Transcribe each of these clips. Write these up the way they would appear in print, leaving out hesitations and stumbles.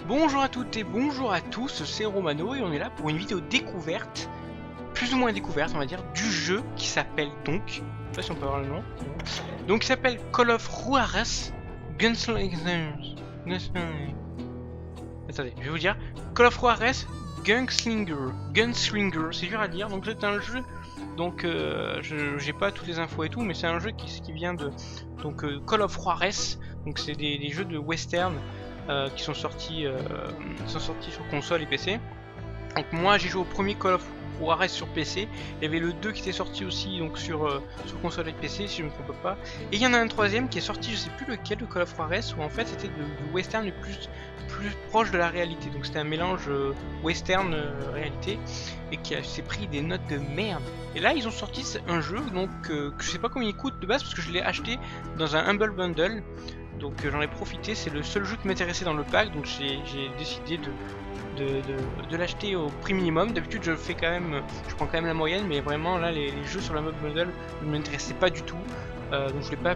Bonjour à toutes et bonjour à tous, c'est Romano et on est là pour une vidéo découverte, plus ou moins découverte on va dire, du jeu qui s'appelle donc, je sais pas si on peut avoir le nom, donc qui s'appelle Call of Juarez Gunslinger. Attendez, je vais vous dire, Call of Juarez Gunslinger, c'est dur à dire, donc c'est un jeu, donc j'ai pas toutes les infos et tout, mais c'est un jeu qui vient de, donc Call of Juarez, donc c'est des jeux de western qui sont sortis sur console et PC. Donc moi j'ai joué au premier Call of Juarez sur PC, il y avait le 2 qui était sorti aussi donc sur console et PC si je ne me trompe pas, et il y en a un troisième qui est sorti, je sais plus lequel, de Call of Juarez, où en fait c'était du western le plus proche de la réalité, donc c'était un mélange western réalité, et qui s'est pris des notes de merde. Et là ils ont sorti un jeu donc que je sais pas combien il coûte de base parce que je l'ai acheté dans un Humble Bundle. Donc j'en ai profité, c'est le seul jeu qui m'intéressait dans le pack, donc j'ai décidé de l'acheter au prix minimum. D'habitude je prends quand même la moyenne, mais vraiment là les jeux sur la Humble Bundle ne m'intéressaient pas du tout. Donc je l'ai pas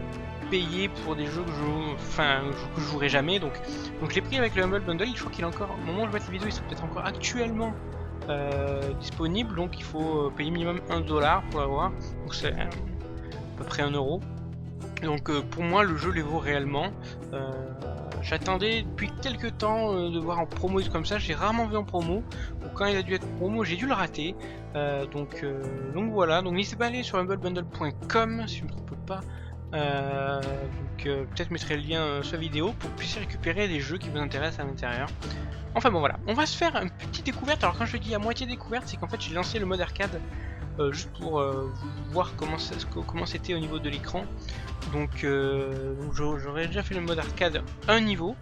payé pour des jeux que je jouerai jamais. Donc je l'ai pris avec le Humble Bundle. Je crois qu'il est encore, au moment où je vois cette vidéo, il sera peut-être encore actuellement disponible, donc il faut payer minimum 1$ pour l'avoir. Donc c'est à peu près 1€. Donc pour moi le jeu les vaut réellement. J'attendais depuis quelques temps de voir en promo comme ça, j'ai rarement vu en promo. Donc quand il a dû être promo, j'ai dû le rater. Donc voilà, donc n'hésitez pas à aller sur humblebundle.com si je ne me trompe pas. Peut-être mettrai le lien sur la vidéo pour que vous puissiez récupérer des jeux qui vous intéressent à l'intérieur. Enfin bon voilà, on va se faire une petite découverte. Alors quand je dis à moitié découverte, c'est qu'en fait j'ai lancé le mode arcade juste pour voir comment c'était au niveau de l'écran. Donc j'aurais déjà fait le mode arcade un niveau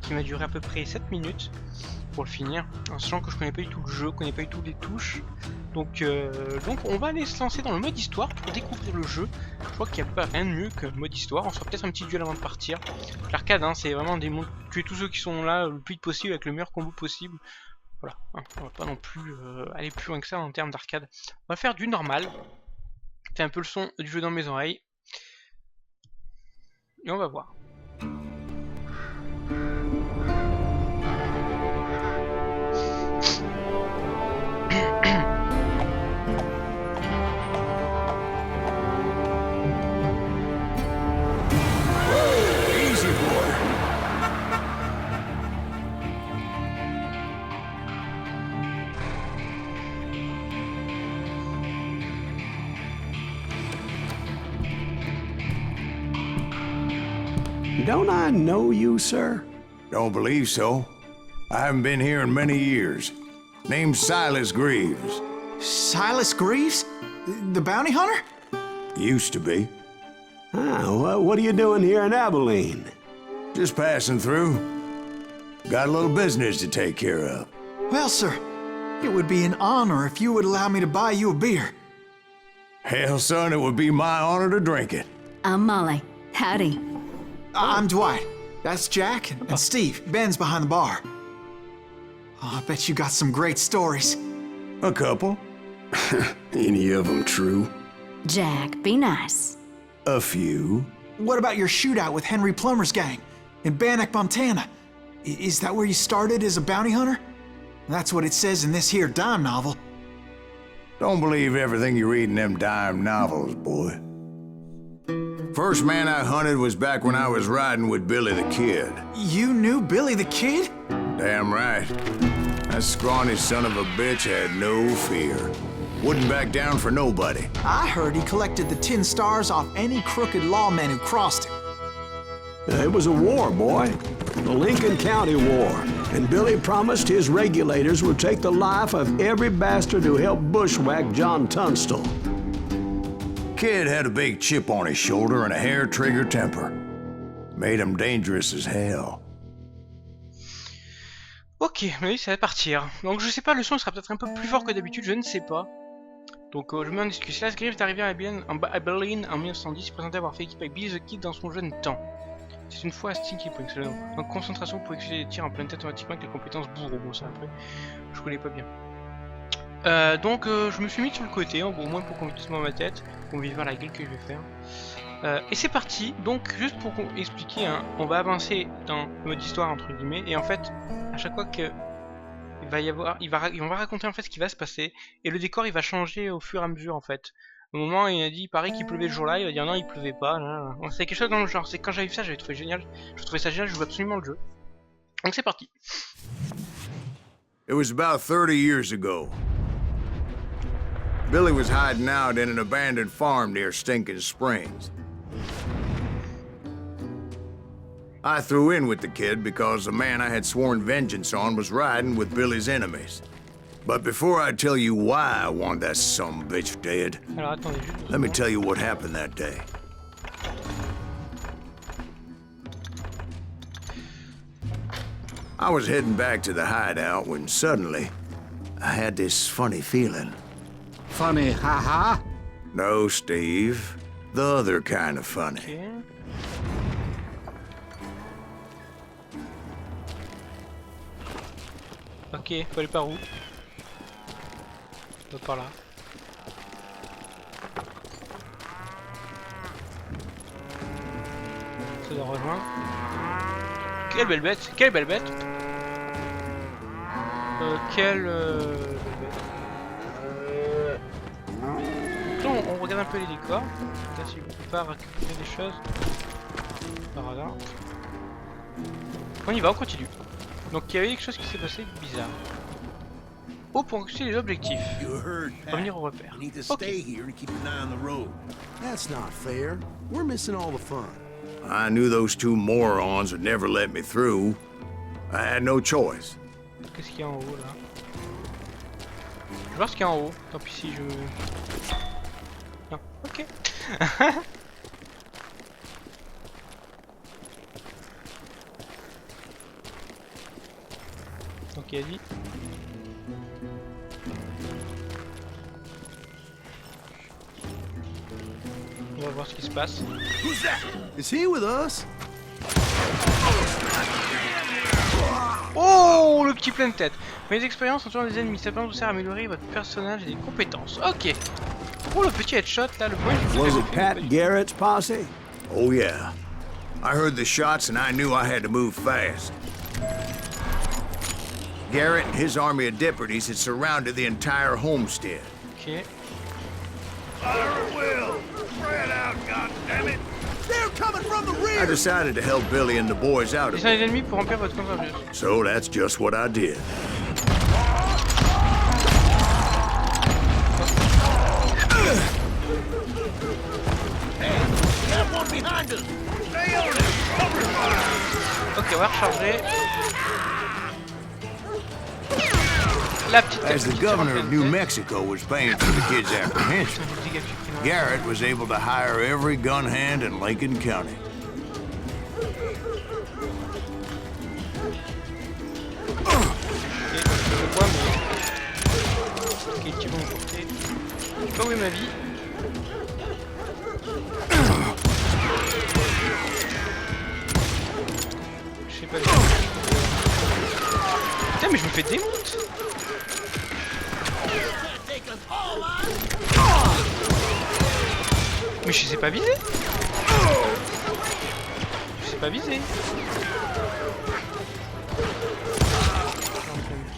qui m'a duré à peu près 7 minutes pour le finir, en sachant que je connais pas du tout le jeu, je connais pas du tout les touches. Donc on va aller se lancer dans le mode histoire pour découvrir le jeu. Je crois qu'il n'y a pas rien de mieux que le mode histoire. On fera peut-être un petit duel avant de partir. L'arcade hein, c'est vraiment tuer tous ceux qui sont là le plus vite possible avec le meilleur combo possible. Voilà, hein, on va pas non plus aller plus loin que ça en termes d'arcade. On va faire du normal. C'est un peu le son du jeu dans mes oreilles. Et on va voir. Don't I know you, sir? Don't believe so. I haven't been here in many years. Name's Silas Greaves. Silas Greaves? The bounty hunter? Used to be. Ah, what are you doing here in Abilene? Just passing through. Got a little business to take care of. Well, sir, it would be an honor if you would allow me to buy you a beer. Hell, son, it would be my honor to drink it. I'm Molly. Howdy. I'm Dwight. That's Jack and Steve. Ben's behind the bar. Oh, I bet you got some great stories. A couple. Any of them true? Jack, be nice. A few. What about your shootout with Henry Plummer's gang in Bannock, Montana? Is that where you started as a bounty hunter? That's what it says in this here dime novel. Don't believe everything you read in them dime novels, boy. First man I hunted was back when I was riding with Billy the Kid. You knew Billy the Kid? Damn right. That scrawny son of a bitch had no fear. Wouldn't back down for nobody. I heard he collected the 10 stars off any crooked lawmen who crossed him. It was a war, boy. The Lincoln County War. And Billy promised his regulators would take the life of every bastard who helped bushwhack John Tunstall. Kid had a big chip on his shoulder and a hair-trigger temper. Made him dangerous as hell. Ok, oui, ça va partir. Donc je sais pas, le son sera peut-être un peu plus fort que d'habitude, je ne sais pas. Donc je m'en excuse. Silas Greaves est arrivé à Abilene en 1910, il présentait avoir fait équipe avec Billy the Kid dans son jeune temps. C'est une fois à Stinky Point, c'est le nom. En concentration pour exécuter des tirs en pleine tête automatiquement avec les compétences bourreau. Bon, ça après, je connais pas bien. Je me suis mis sur le côté, au moins pour qu'on vise ma tête, qu'on vise voir la gueule que je vais faire. Et c'est parti. Donc juste pour expliquer, hein, on va avancer dans le mode histoire entre guillemets, et en fait à chaque fois que il va y avoir, on va raconter en fait ce qui va se passer, et le décor il va changer au fur et à mesure en fait. Au moment où il a dit, il paraît qu'il pleuvait ce jour-là, il va dire non il pleuvait pas. C'est quelque chose dans le genre. C'est quand j'avais vu ça, j'avais trouvé génial. Je trouvais ça génial, je joue absolument le jeu. Donc c'est parti. It was about 30 years ago. Billy was hiding out in an abandoned farm near Stinking Springs. I threw in with the kid because the man I had sworn vengeance on was riding with Billy's enemies. But before I tell you why I want that sumbitch dead, Alors attendez juste. let me tell you what happened that day. I was heading back to the hideout when suddenly I had this funny feeling. Funny, haha. No, Steve. The other kind of funny. Ok. Ok, faut aller par où? Par là. Ça doit rejoindre. Quelle belle bête! Quelle belle bête! Quelle belle bête. Donc on regarde un peu les décors. Là si je peux pas récupérer des choses. Par hasard. On y va, on continue. Donc il y avait quelque chose qui s'est passé de bizarre. Oh, pour accéder les objectifs. Revenir au repère. Ok. That's not fair. We're missing all the fun. I knew those two morons would never let me through. I had no choice. Qu'est-ce qu'il y a en haut là? Je vais voir ce qu'il y a en haut. Tant pis si je... Non, ok. Donc il a dit... On va voir ce qui se passe. Is he with us? Oh, le petit plein de tête. Mes expériences en tuant des ennemis, ça permet de à améliorer votre personnage et des compétences. Ok. Oh, le petit headshot là, le point. Was it Pat Garrett's posse? Oh, yeah. I heard the shots and I knew I had to move fast. Garrett and his army of deputies had surrounded the entire homestead. Ok. I decided to help Billy and the boys out of Descendez it. les ennemis pour remplir votre compte d'inventaire. So that's just what I did. Ok, on va recharger. La petite As the governor of New Mexico was paying for the kid's apprehension, Garrett was able to hire every gun hand in Lincoln County. Ok, tu vas m'emporter. Je sais pas où est ma vie. Je sais pas. Putain, mais je me fais démonter. Mais je sais pas viser. Je sais pas viser.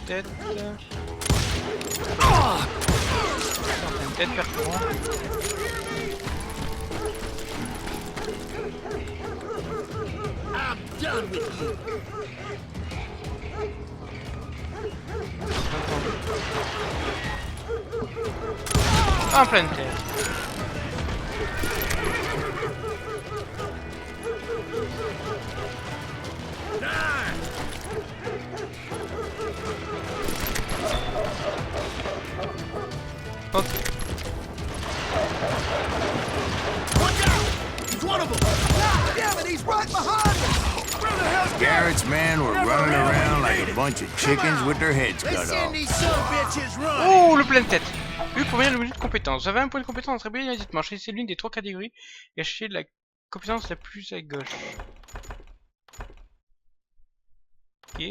Tête. Tête perforant. En pleine tête. Ok. Garrett's men were running around like a bunch of chickens with their heads cut off. Oh, le plein de tête. Oui, pour venir le menu de compétences. Vous avez un point de compétence très bien immédiatement. Choisissez l'une des trois catégories et achetez la compétence la plus à gauche. Ok.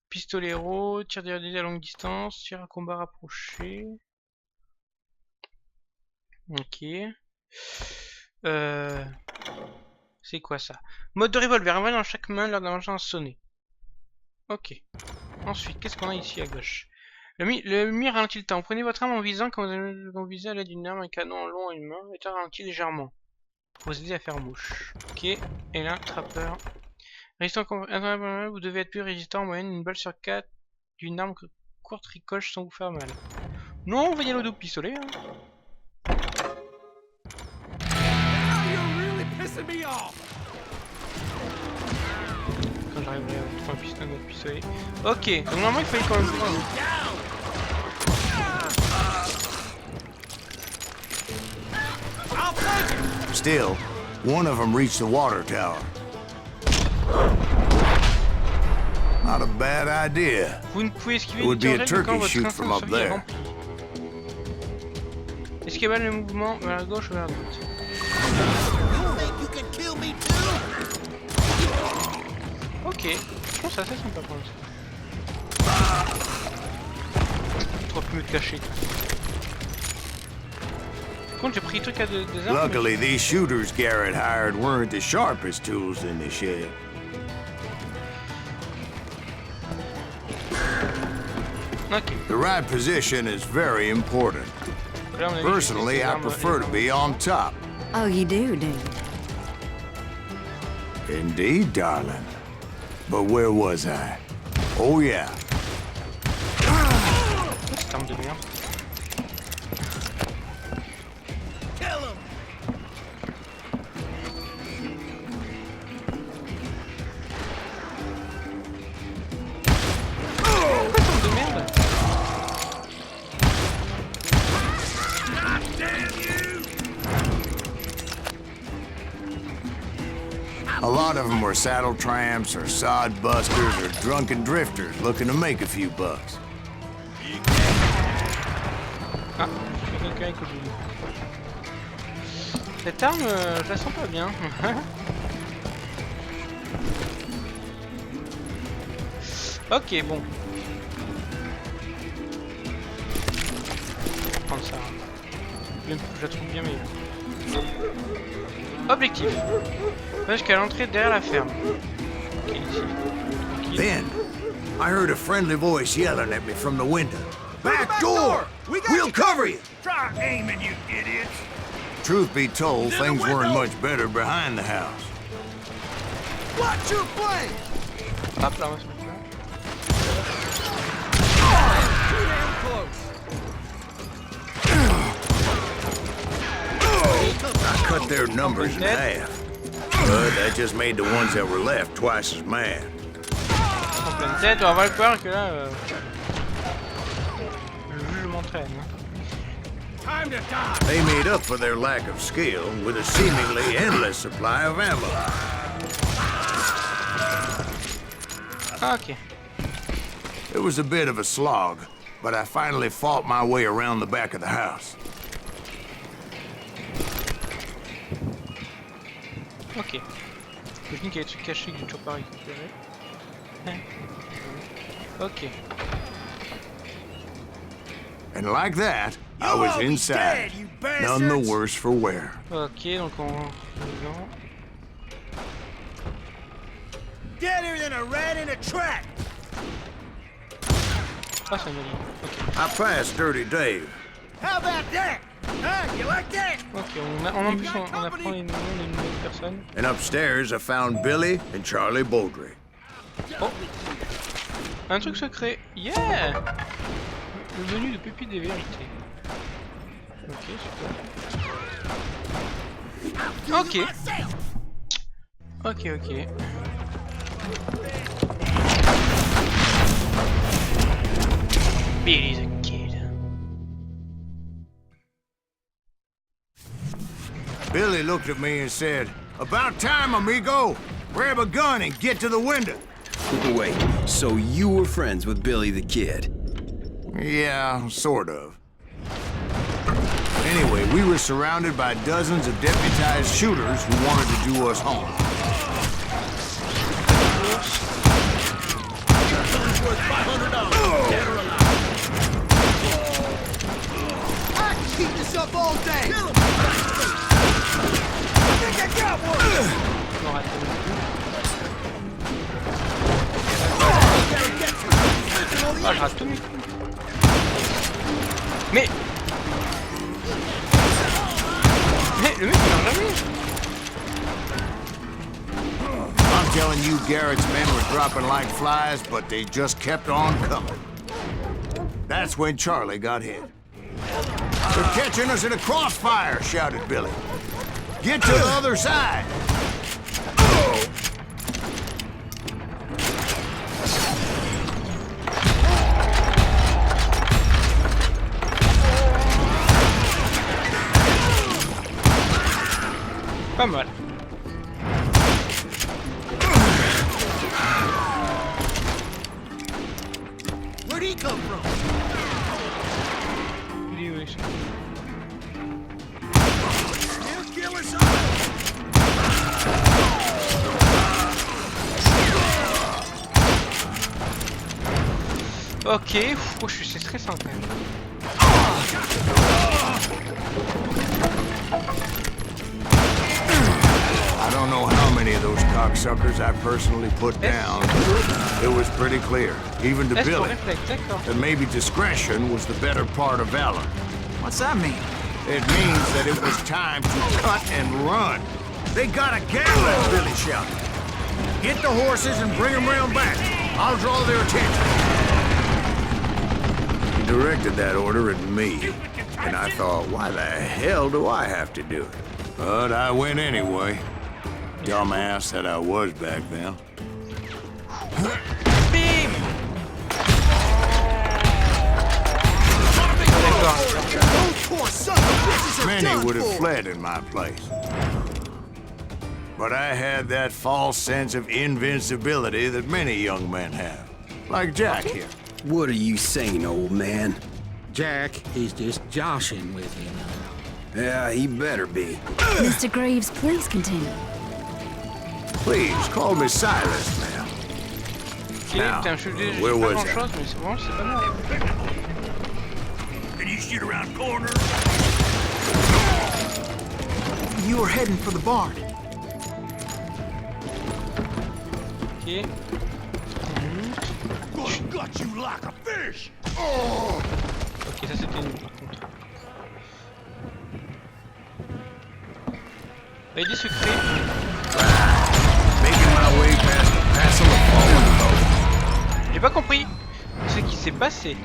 Pistolero, tir d'irradier à longue distance, tir à combat rapproché. Ok. C'est quoi ça? Mode de revolver, envoyé dans chaque main lors d'un engin sonné. Ok. Ensuite, qu'est-ce qu'on a ici à gauche? Le mire ralentit le temps. Prenez votre arme en visant quand vous visez à l'aide d'une arme, un canon long à une main, et ralentit légèrement. Pour vous aider à faire mouche. Ok. Et là, trappeur. Résistant, vous devez être plus résistant en moyenne une balle sur 4 d'une arme courte ricoche sans vous faire mal. Non, on va y aller au dos pistolet. Hein. Quand j'arriverai à trouver un autre pistolet. Ok, donc normalement il fallait quand même prendre. Still, one of them reached the water tower. Not a bad idea. Vous ne pouvez esquiver It would be a les tirs quand turkey votre shoot instinct from de up survie est there. rempli. Esquivez le mouvement vers la gauche ou vers la droite. Ok, je pense que c'est assez sympa pour l'instant. Trop mieux de cacher. Par contre, j'ai pris des trucs à des armes. Luckily, these shooters Garrett hired weren't the sharpest tools in the shed. Ok. The right position is very important. Là, on a vu Personally, ces I armes, prefer to be on top. Oh, you do? Indeed, darling. But where was I? Oh, yeah. Cette arme de merde. A lot of them were saddle tramps or sod busters or drunken drifters looking to make a few bucks. Ah, je suis quelqu'un avec le boulot. Cette arme, je la sens pas bien. Ok, bon. Je vais prendre ça. Je la trouve bien meilleure. Objectif. Va jusqu'à l'entrée derrière la ferme. Ok, ici. Tranquille. Then, I heard a friendly voice yelling at me from the window. Back door! We'll cover you! Try aiming, you idiots! Truth be told, things weren't much better behind the house. Watch your flank! Hop là, on va se mettre là. Too damn close! I cut their numbers in half. But that just made the ones that were left twice as mad. En pleine tête, on va le voir que là. Le juge m'entraîne. Time to die! They made up for their lack of skill with a seemingly endless supply of ammo. Ah, ok. It was a bit of a slog, but I finally fought my way around the back of the house. Ok. Je me qu'il y a des trucs cachés que j'ai toujours pas récupéré. Ok. And like that, I was inside, none the worse for wear. Ok, donc on. Deader than a rat in a trap! Ah, ça m'a dit. Ok. I passed Dirty Dave. How about that? Huh? You like that? Ok, en plus on apprend les noms des nouvelles personnes. And upstairs, I found Billy and Charlie Baldry. Oh! Un truc secret! Yeah! Le menu de pépite des vérités. Ok, super. Ok! Ok, ok. Billy's a kid. Billy looked at me and said, "About time, amigo! Grab a gun and get to the window." Wait, so you were friends with Billy the Kid? Yeah, sort of. Anyway, we were surrounded by dozens of deputized shooters who wanted to do us harm. I can keep this up all day! rate tous mes coups. Mais le mec il meurt jamais. I'm telling you, Garrett's men were dropping like flies, but they just kept on coming. That's when Charlie got hit. They're catching us in a crossfire, shouted Billy. Get to the other side. Pas mal. Where'd he come from? Il est où, ils sont? He'll kill us all. Ok, oh, c'est stressant quand même. I don't know how many of those cocksuckers I personally put down. It was pretty clear, even to Est-ce qu'on Billy, réflexe, d'accord. that maybe discretion was the better part of valor. What's that mean? It means that it was time to cut and run. They got a gambler, Billy shouted. Get the horses and bring them round back. I'll draw their attention. He directed that order at me, and I thought, why the hell do I have to do it? But I went anyway. Dumbass that I was back then. Bim. Those poor sons of bitches are Many done would have for. fled in my place. But I had that false sense of invincibility that many young men have. Like Jack here. What are you saying, old man? Jack, he's just joshing with you. Yeah, he better be. Mr. Greaves, please continue. Please, call me Silas now. Ok, putain, je suis where pas was grand I? chose, mais c'est bon, c'est pas mal. Can you shoot around corners? You were heading for the barn. Ok. Gonna gut you like a fish. Ok, ça c'était nul par contre. Il y a des secrets. Making my way past the passel of fallen foes. J'ai pas compris ce qui s'est passé.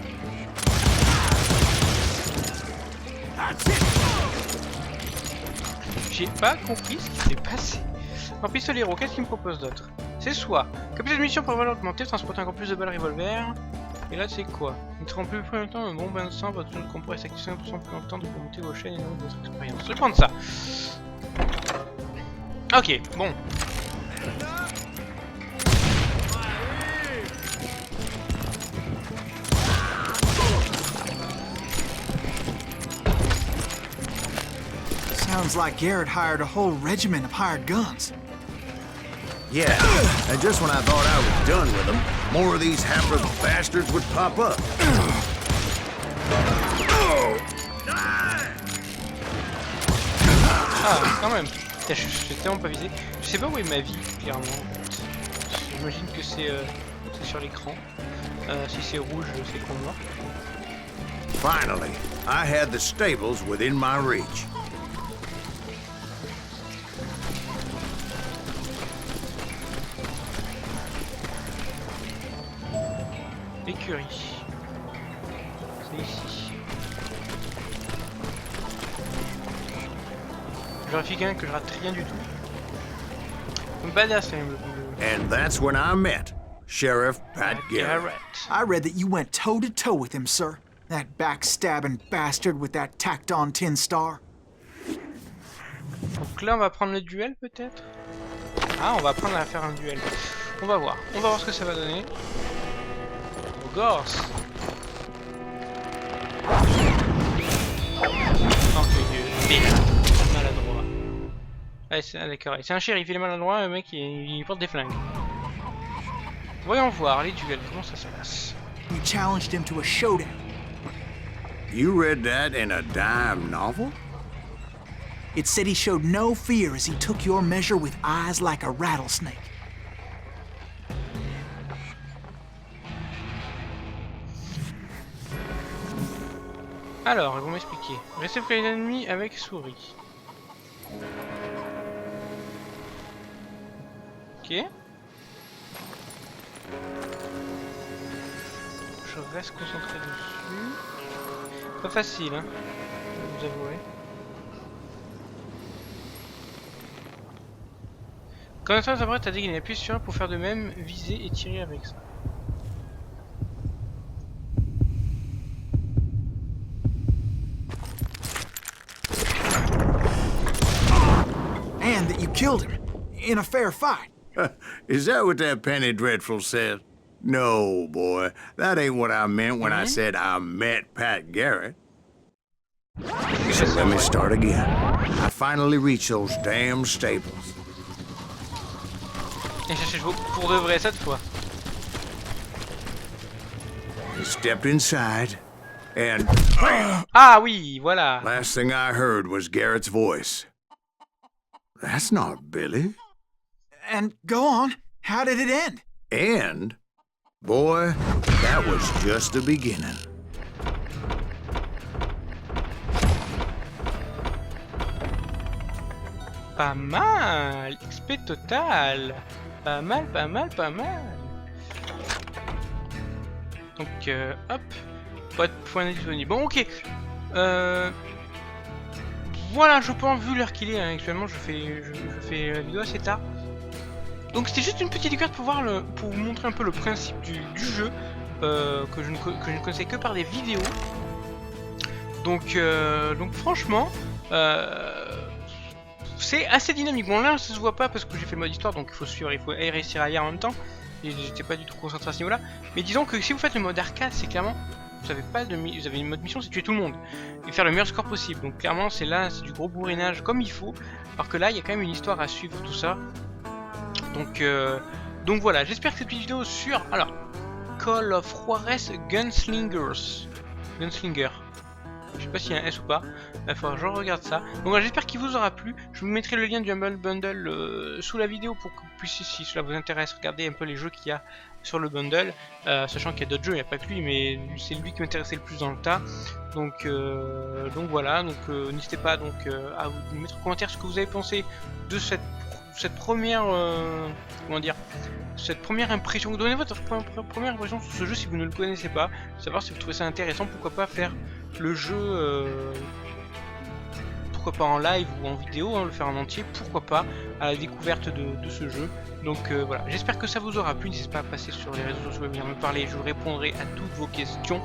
J'ai pas compris ce qui s'est passé. En pistolero, qu'est-ce qu'il me propose d'autre? C'est soit capacité de mission pour valeur augmentée, transporter encore plus de balles revolver. Et là c'est quoi? Il te rend plus longtemps un bon bain de sang, votre zone de compo reste active 5% plus longtemps de monter vos chaînes et non votre expérience. Je vais prendre ça. Ok, bon. Sounds like Garrett hired a whole regiment of hired guns. Yeah, and just when I thought I was done with them, more of these hapless bastards would pop up. Ah, quand même. Putain, je suis tellement pas visé. Je sais pas où est ma vie, clairement. J'imagine que c'est sur l'écran. Si c'est rouge, c'est qu'on noir. Finally, I had the stables within my reach. Écurie. C'est ici. Je vérifie quand même que je rate rien du tout. Badass quand même le boulot. And that's when I met Sheriff Pat Garrett. Garrett. I read that you went toe-to-toe with him, sir. That backstabbing bastard with that tacked-on tin star. Donc là on va prendre le duel peut-être. Ah, on va apprendre à faire un duel. On va voir ce que ça va donner. Oh gosse. Oh que Dieu, maladroit. Allez, d'accord, c'est un shérif, il est maladroit, le mec il porte des flingues. Voyons voir les duels, comment ça se passe. You challenged him to a showdown. You read that in a dime novel? It said he showed no fear as he took your measure with eyes like a rattlesnake. Alors, ils vont m'expliquer. Restez près des ennemis avec souris. Ok. Je reste concentré dessus. Pas facile, hein. Je vais vous avouer. Quand ça s'apprête à dégainer, appuie sur A pour faire de même, viser et tirer avec ça. And that you killed him in a fair fight. Is that what that Penny Dreadful said? No, boy. That ain't what I meant when I said I met Pat Garrett. So let me start again. I finally reached those damn stables. Et chercher pour de vrai cette fois. I stepped inside, and Ah oui, voilà. last thing I heard was Garrett's voice. That's not Billy. And go on. How did it end? And, boy, that was just the beginning. Pas mal. XP total. Pas mal, pas mal, pas mal. Donc, hop. Pas de points disponibles. Bon, ok. Voilà, je pense, vu l'heure qu'il est, hein, actuellement, je fais la vidéo assez tard. Donc c'était juste une petite découverte pour pour vous montrer un peu le principe du jeu que je ne connaissais que par des vidéos. Donc franchement, c'est assez dynamique. Bon là, ça se voit pas parce que j'ai fait le mode histoire, donc il faut suivre, il faut réussir à lire en même temps. Et j'étais pas du tout concentré à ce niveau-là. Mais disons que si vous faites le mode arcade, c'est clairement, vous avez une mode mission, c'est tuer tout le monde et faire le meilleur score possible. Donc clairement, c'est du gros bourrinage comme il faut. Alors que là, il y a quand même une histoire à suivre, tout ça. Donc voilà, j'espère que cette petite vidéo sur Call of Juarez Gunslinger. Je sais pas s'il y a un S ou pas. Il faudra que je regarde ça. Donc voilà, j'espère qu'il vous aura plu. Je vous mettrai le lien du Humble Bundle sous la vidéo pour que vous puissiez, si cela vous intéresse, regarder un peu les jeux qu'il y a sur le bundle. Sachant qu'il y a d'autres jeux, il n'y a pas que lui, mais c'est lui qui m'intéressait le plus dans le tas. Donc voilà, n'hésitez pas à vous mettre en commentaire ce que vous avez pensé de cette première cette première impression. Donnez votre première impression sur ce jeu si vous ne le connaissez pas, savoir si vous trouvez ça intéressant, pourquoi pas faire le jeu pourquoi pas en live ou en vidéo, hein, le faire en entier, pourquoi pas à la découverte de ce jeu. Donc voilà, j'espère que ça vous aura plu. N'hésitez pas à passer sur les réseaux sociaux et venir me parler, je répondrai à toutes vos questions.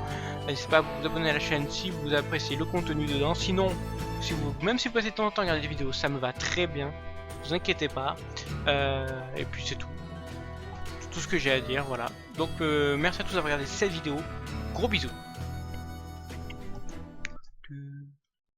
N'hésitez pas à vous abonner à la chaîne si vous appréciez le contenu dedans. Sinon, même si vous passez de temps en temps à regarder des vidéos, ça me va très bien, ne vous inquiétez pas. Et puis c'est tout. C'est tout ce que j'ai à dire, voilà. Donc merci à tous d'avoir regardé cette vidéo. Gros bisous.